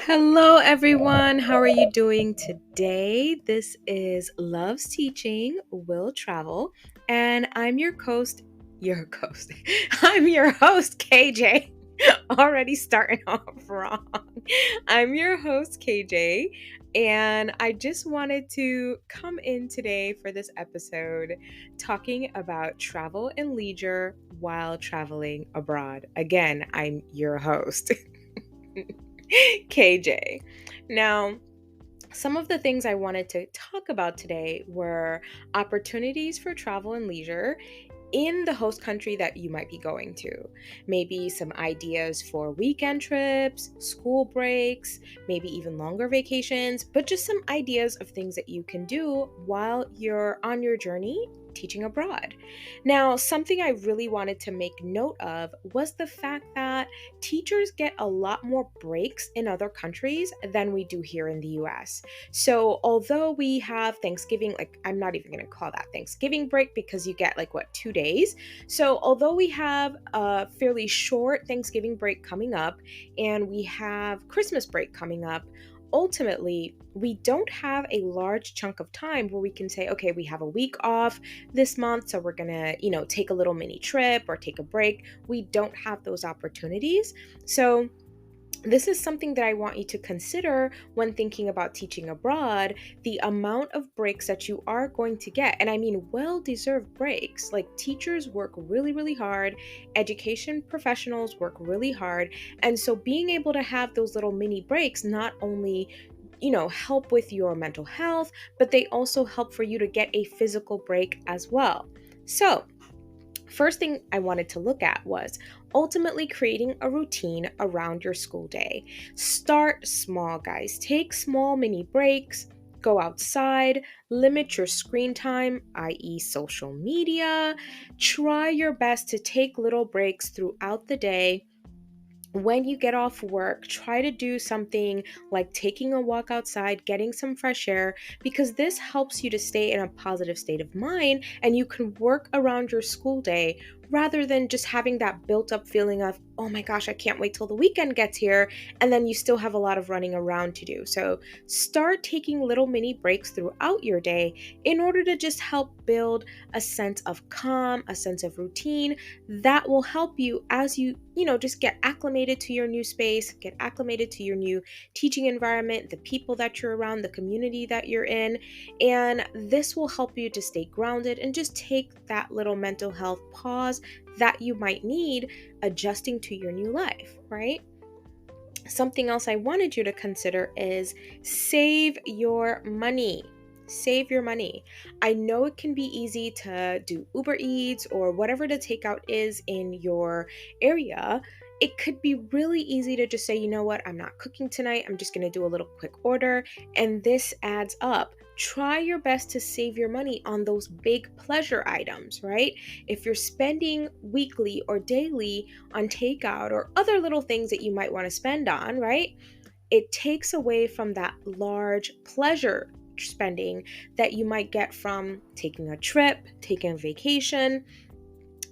Hello, everyone. How are you doing today? This is Love's Teaching Will Travel, and I'm your host. I'm your host, KJ. Already starting off wrong. I'm your host, KJ, and I just wanted to come in today for this episode talking about travel and leisure while traveling abroad. Again, I'm your host. KJ. Now, some of the things I wanted to talk about today were opportunities for travel and leisure in the host country that you might be going to. Maybe some ideas for weekend trips, school breaks, maybe even longer vacations, but just some ideas of things that you can do while you're on your journey teaching abroad. Now, something I really wanted to make note of was the fact that teachers get a lot more breaks in other countries than we do here in the US. So, although we have Thanksgiving, like I'm not even going to call that Thanksgiving break because you get like what, 2 days. So, although we have a fairly short Thanksgiving break coming up and we have Christmas break coming up, ultimately, we don't have a large chunk of time where we can say, okay, we have a week off this month, so we're gonna, take a little mini trip or take a break. We don't have those opportunities. So, this is something that I want you to consider when thinking about teaching abroad, the amount of breaks that you are going to get. And I mean, well-deserved breaks. Like teachers work really, really hard, education professionals work really hard. And so being able to have those little mini breaks not only help with your mental health, but they also help for you to get a physical break as well. So, first thing I wanted to look at was ultimately creating a routine around your school day. Start small, guys. Take small mini breaks. Go outside, limit your screen time, i.e., social media. Try your best to take little breaks throughout the day. When you get off work, try to do something like taking a walk outside, getting some fresh air, because this helps you to stay in a positive state of mind and you can work around your school day rather than just having that built up feeling of, oh my gosh, I can't wait till the weekend gets here, and then you still have a lot of running around to do. So start taking little mini breaks throughout your day in order to just help build a sense of calm, a sense of routine that will help you as you just get acclimated to your new space, get acclimated to your new teaching environment, the people that you're around, the community that you're in. And this will help you to stay grounded and just take that little mental health pause that you might need adjusting to your new life, right? Something else I wanted you to consider is save your money. Save your money. I know it can be easy to do Uber Eats or whatever the takeout is in your area. It could be really easy to just say, you know what, I'm not cooking tonight. I'm just going to do a little quick order. And this adds up. Try your best to save your money on those big pleasure items, right? If you're spending weekly or daily on takeout or other little things that you might want to spend on, right? It takes away from that large pleasure spending that you might get from taking a trip, taking a vacation.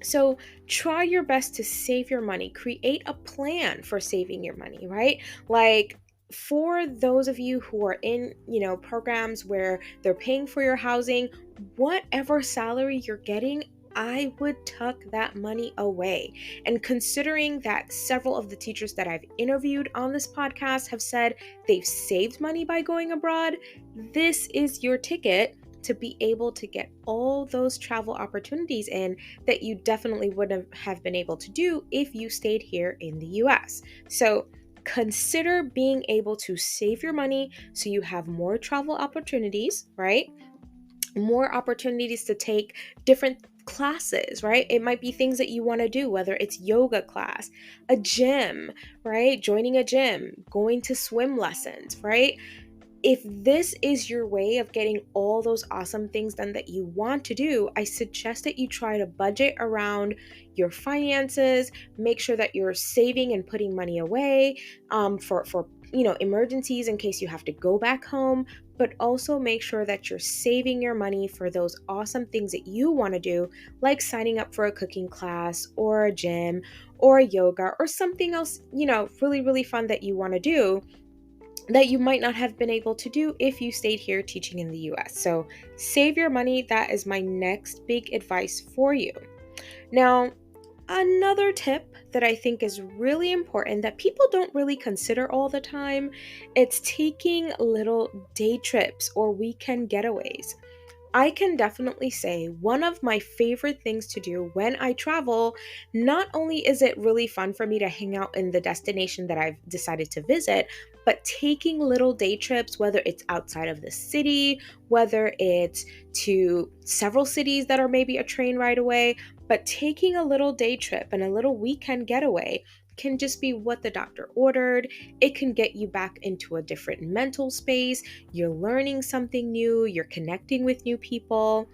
So try your best to save your money. Create a plan for saving your money, right? Like for those of you who are in, programs where they're paying for your housing, whatever salary you're getting, I would tuck that money away. And considering that several of the teachers that I've interviewed on this podcast have said they've saved money by going abroad, this is your ticket to be able to get all those travel opportunities in that you definitely wouldn't have been able to do if you stayed here in the US. So consider being able to save your money so you have more travel opportunities, right? More opportunities to take different classes, right? It might be things that you want to do, whether it's yoga class, a gym, right? Joining a gym, going to swim lessons, right? If this is your way of getting all those awesome things done that you want to do, I suggest that you try to budget around your finances, make sure that you're saving and putting money away for emergencies in case you have to go back home, but also make sure that you're saving your money for those awesome things that you want to do, like signing up for a cooking class or a gym or a yoga or something else, really, really fun that you want to do. that you might not have been able to do if you stayed here teaching in the US. So save your money. That is my next big advice for you. Now, another tip that I think is really important that people don't really consider all the time, it's taking little day trips or weekend getaways. I can definitely say one of my favorite things to do when I travel, not only is it really fun for me to hang out in the destination that I've decided to visit, but taking little day trips, whether it's outside of the city, whether it's to several cities that are maybe a train ride away, but taking a little day trip and a little weekend getaway can just be what the doctor ordered. It can get you back into a different mental space. You're learning something new, you're connecting with new people.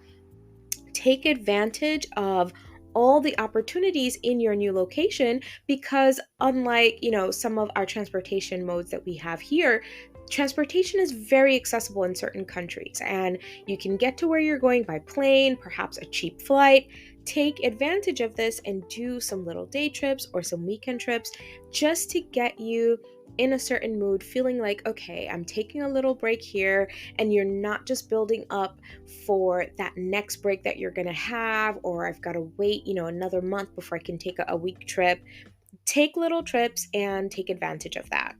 Take advantage of all the opportunities in your new location because unlike, some of our transportation modes that we have here, transportation is very accessible in certain countries and you can get to where you're going by plane, perhaps a cheap flight. Take advantage of this and do some little day trips or some weekend trips just to get you in a certain mood, feeling like, okay, I'm taking a little break here, and you're not just building up for that next break that you're gonna have, or I've got to wait, another month before I can take a week trip. Take little trips and take advantage of that.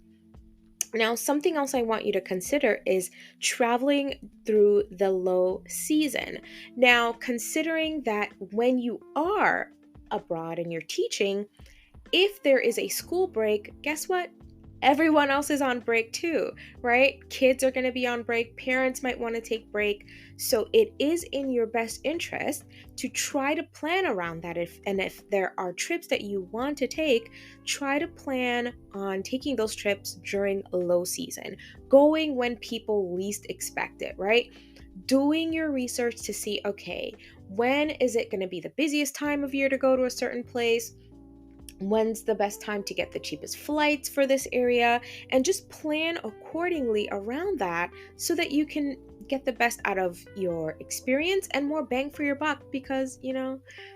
Now, something else I want you to consider is traveling through the low season. Now, considering that when you are abroad and you're teaching, if there is a school break, guess what? Everyone else is on break too, right? Kids are going to be on break. Parents might want to take break. So it is in your best interest to try to plan around that. If there are trips that you want to take, try to plan on taking those trips during low season, going when people least expect it, right? Doing your research to see, okay, when is it going to be the busiest time of year to go to a certain place? When's the best time to get the cheapest flights for this area, and just plan accordingly around that so that you can get the best out of your experience and more bang for your buck because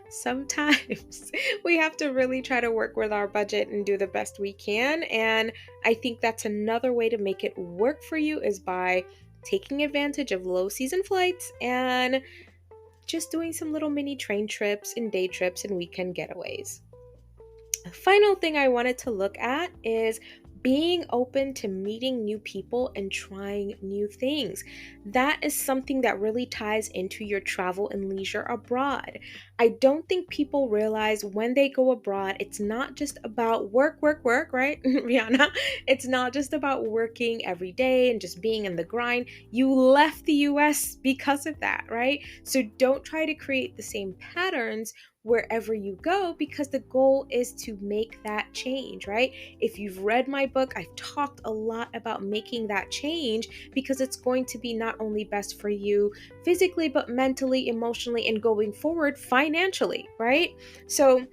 sometimes we have to really try to work with our budget and do the best we can. And I think that's another way to make it work for you is by taking advantage of low season flights and just doing some little mini train trips and day trips and weekend getaways. The final thing I wanted to look at is being open to meeting new people and trying new things. That is something that really ties into your travel and leisure abroad. I don't think people realize when they go abroad, it's not just about work, work, work, right? Rihanna, it's not just about working every day and just being in the grind. You left the US because of that, right? So don't try to create the same patterns wherever you go because the goal is to make that change, right? If you've read my book, I've talked a lot about making that change because it's going to be not only best for you physically, but mentally, emotionally, and going forward financially, right? So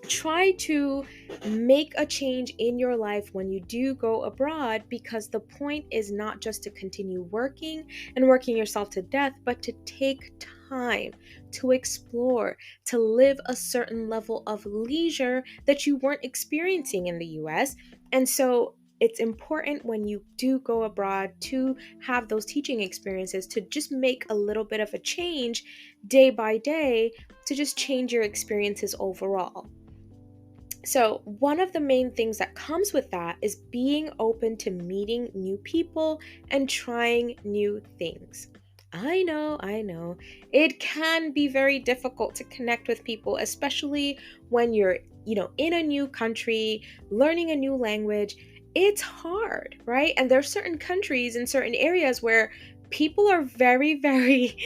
try to make a change in your life when you do go abroad because the point is not just to continue working and working yourself to death, but to take time to explore, to live a certain level of leisure that you weren't experiencing in the US. And so it's important when you do go abroad to have those teaching experiences to just make a little bit of a change day by day to just change your experiences overall. So, one of the main things that comes with that is being open to meeting new people and trying new things. I know. It can be very difficult to connect with people, especially when you're, in a new country, learning a new language. It's hard, right? And there are certain countries and certain areas where people are very, very,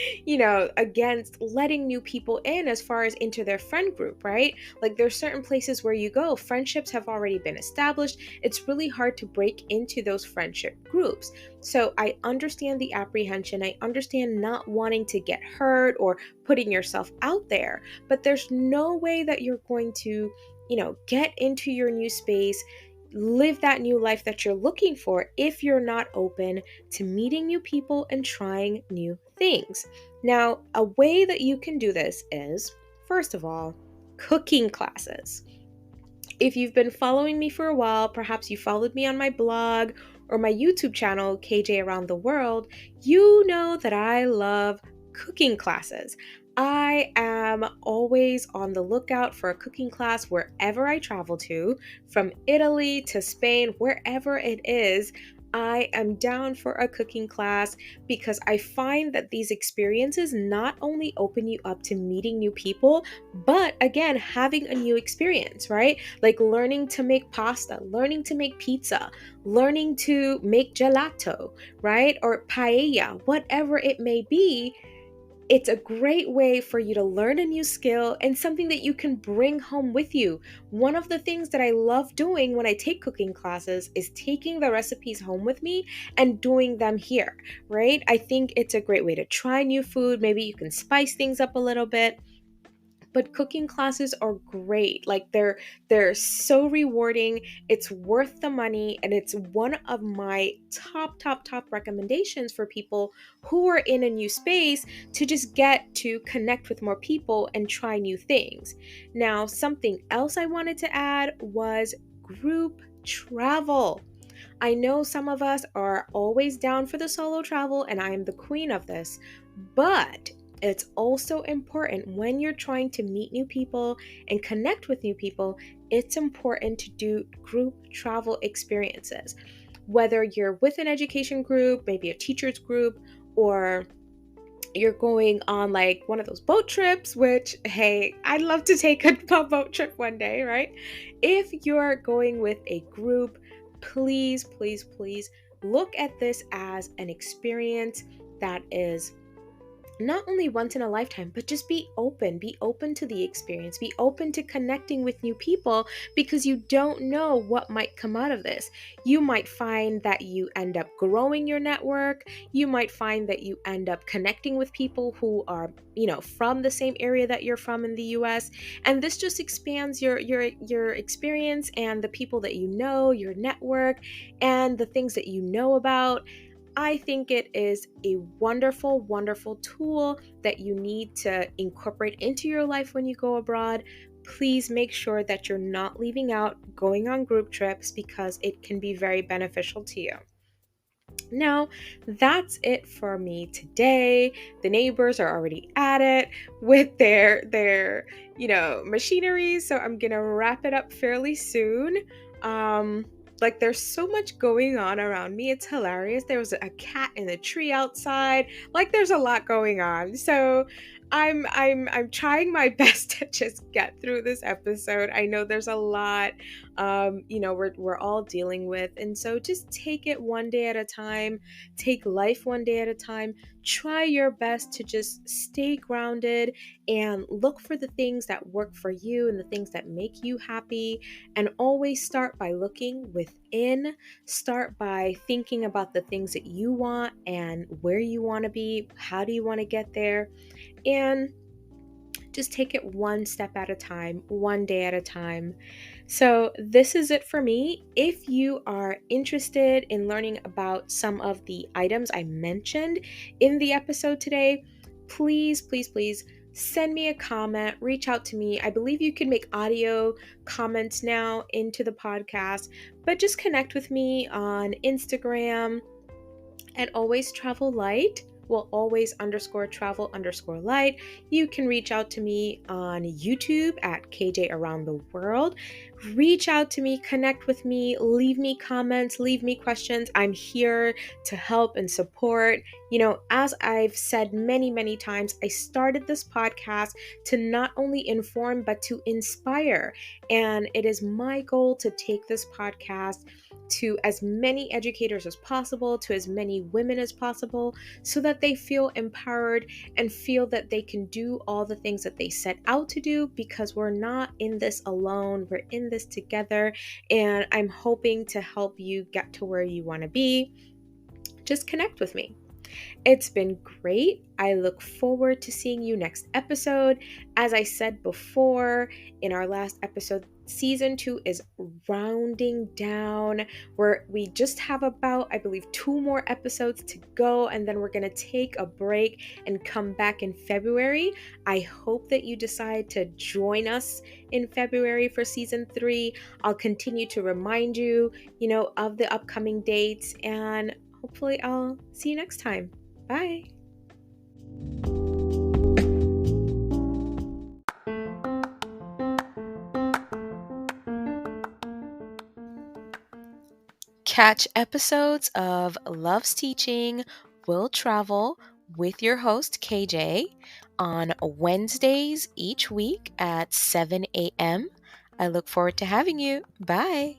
against letting new people in as far as into their friend group, right? Like there's certain places where you go, friendships have already been established. It's really hard to break into those friendship groups. So I understand the apprehension. I understand not wanting to get hurt or putting yourself out there, but there's no way that you're going to, get into your new space, live that new life that you're looking for if you're not open to meeting new people and trying new things. Now, a way that you can do this is, first of all, cooking classes. If you've been following me for a while, perhaps you followed me on my blog or my YouTube channel, KJ Around the World, you know that I love cooking classes. I am always on the lookout for a cooking class wherever I travel to, from Italy to Spain, wherever it is. I am down for a cooking class because I find that these experiences not only open you up to meeting new people, but again, having a new experience, right? Like learning to make pasta, learning to make pizza, learning to make gelato, right? Or paella, whatever it may be. It's a great way for you to learn a new skill and something that you can bring home with you. One of the things that I love doing when I take cooking classes is taking the recipes home with me and doing them here, right? I think it's a great way to try new food. Maybe you can spice things up a little bit. But cooking classes are great. Like they're so rewarding. It's worth the money, and it's one of my top recommendations for people who are in a new space to just get to connect with more people and try new things. Now, something else I wanted to add was group travel. I know some of us are always down for the solo travel, and I am the queen of this, but it's also important when you're trying to meet new people and connect with new people. It's important to do group travel experiences. Whether you're with an education group, maybe a teacher's group, or you're going on like one of those boat trips, which, hey, I'd love to take a boat trip one day, right? If you're going with a group, please look at this as an experience that is not only once in a lifetime, but just be open to the experience, be open to connecting with new people, because you don't know what might come out of this. You might find that you end up growing your network. You might find that you end up connecting with people who are, from the same area that you're from in the US, and this just expands your experience and the people that you know, your network, and the things that you know about. I think it is a wonderful tool that you need to incorporate into your life when you go abroad. Please make sure that you're not leaving out going on group trips, because it can be very beneficial to you. Now, that's it for me today. The neighbors are already at it with their machinery, so I'm going to wrap it up fairly soon. Like there's so much going on around me. It's hilarious. There was a cat in the tree outside. Like there's a lot going on. So I'm trying my best to just get through this episode. I know there's a lot we're all dealing with, and so just take it one day at a time. Take life one day at a time. Try your best to just stay grounded and look for the things that work for you and the things that make you happy, and always start by looking within. Start by thinking about the things that you want and where you want to be. How do you want to get there? And just take it one step at a time, one day at a time. So this is it for me. If you are interested in learning about some of the items I mentioned in the episode today, please send me a comment, reach out to me. I believe you can make audio comments now into the podcast, but just connect with me on Instagram at Always Travel Light. Well, always _travel _light. You can reach out to me on YouTube at KJ Around the World. Reach out to me, connect with me, leave me comments, leave me questions. I'm here to help and support. As I've said many times, I started this podcast to not only inform, but to inspire. And it is my goal to take this podcast to as many educators as possible, to as many women as possible, so that they feel empowered and feel that they can do all the things that they set out to do, because we're not in this alone. We're in this together, and I'm hoping to help you get to where you want to be. Just connect with me. It's been great. I look forward to seeing you next episode. As I said before in our last episode, season 2 is rounding down, where we just have about, I believe, 2 more episodes to go, and then we're going to take a break and come back in February. I hope that you decide to join us in February for season 3. I'll continue to remind you, of the upcoming dates, and hopefully I'll see you next time. Bye. Catch episodes of Love's Teaching Will Travel with your host KJ on Wednesdays each week at 7 a.m. I look forward to having you. Bye.